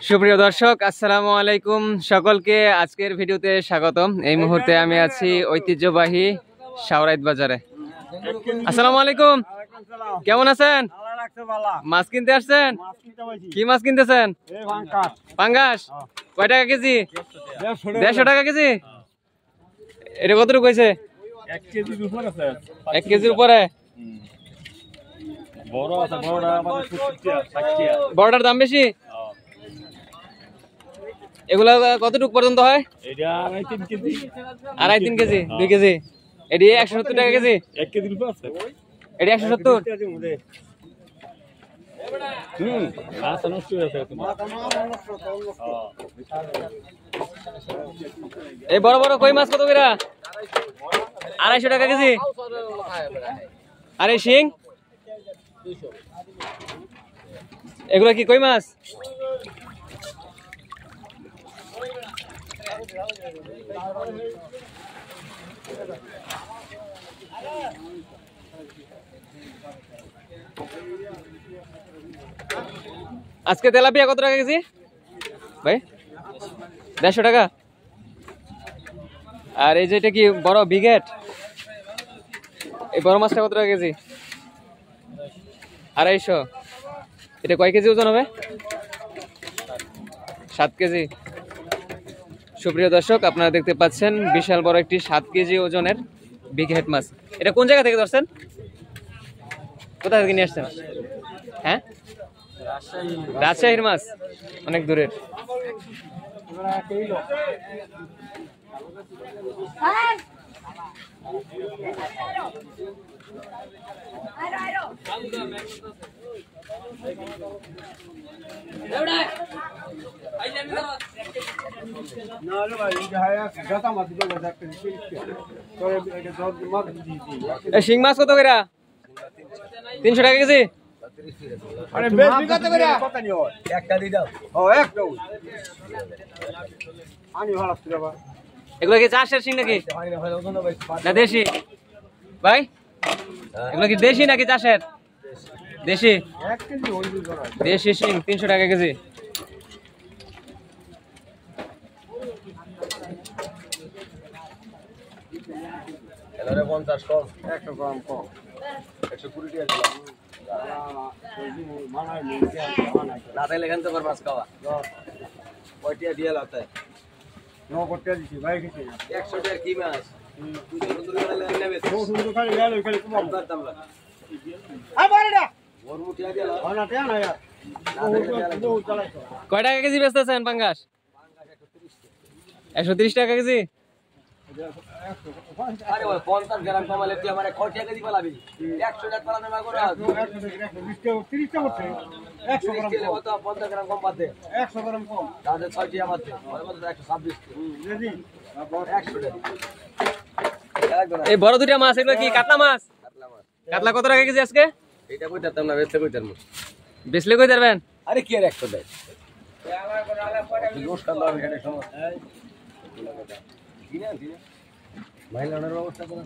সুপ্রিয় দর্শক, আসসালামু আলাইকুম। সকলকে আজকের ভিডিওতে স্বাগতম। এই মুহূর্তে আমি আছি ঐতিহ্যবাহী শাওরাইত বাজারে। আসসালামু আলাইকুম, কেমন আছেন? মাছ কিনতে আসছেন? কি মাছ কিনতেছেন? পাঙ্গাস। কয় টাকা কেজি? 150 টাকা কেজি। এটা কতটুকু হয়েছে? 1 কেজির উপরে। বড়টার দাম বেশি। এগুলা কতটুকু পর্যন্ত হয়? 2.5-3 কেজি, 2 কেজি। এটি 170 টাকা কেজি। এটি 170। এই বড় বড় কই মাছ কত করে? 250 টাকা কেজি। আর এই শিং এগুলা কি কই মাছ? আজকে তেলাপিয়া কত টাকা কেজি ভাই? 150 টাকা। আর এই যেটা কি বড় বিগেট, এই বড় মাছটা কত টাকা কেজি? 250। এটা কয় কেজি ওজন হবে? 7 কেজি। সুপ্রিয় দর্শক, আপনারা দেখতে পাচ্ছেন বিশাল বড় একটি 7 কেজি ওজনের বিগ হেড মাছ। এটা কোন জায়গা থেকে ধরছেন? কোথা থেকে নিয়ে আসছেন? হ্যাঁ, রাজশাহীর মাছ, অনেক দূরের। শিং মাছ কত করে? 300 টাকা কেজি। এগুলো কি চাষের শিং নাকি না দেশি ভাই? এগুলো কি দেশি নাকি চাষের? দেশি। দেশি শিং 300 টাকা কেজি। কয় টাকা কেজি বেচতেছেন পাঙ্গাস? 130 টাকা কেজি। এই বড় দুটা মাছ, এগুলো কি কাতলা মাছ? কাতলা কত টাকা কেজি আজকে? বেচলে কই দেবেন? আরে কি আর 100 দেয় মাইলানোর ব্যবস্থা করো।